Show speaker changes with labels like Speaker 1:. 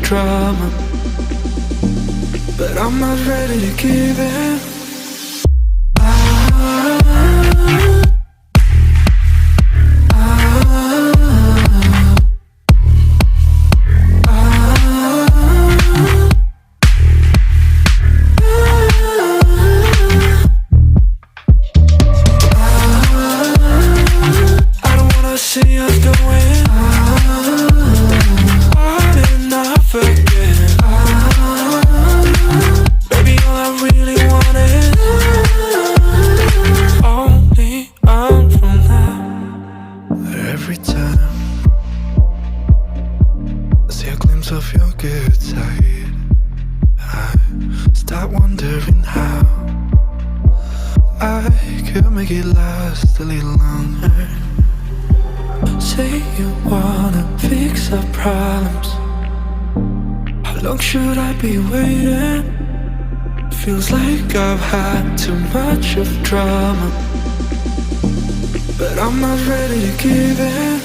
Speaker 1: Drama, but I'm not ready to give in. I don't wanna see us going. Forget. Baby, all I really want is only on from now. But every time I see a glimpse of your good side, I start wondering how I could make it last a little longer. Say you wanna fix our problems. How long should I be waiting? Feels like I've had too much of drama, but I'm not ready to give in.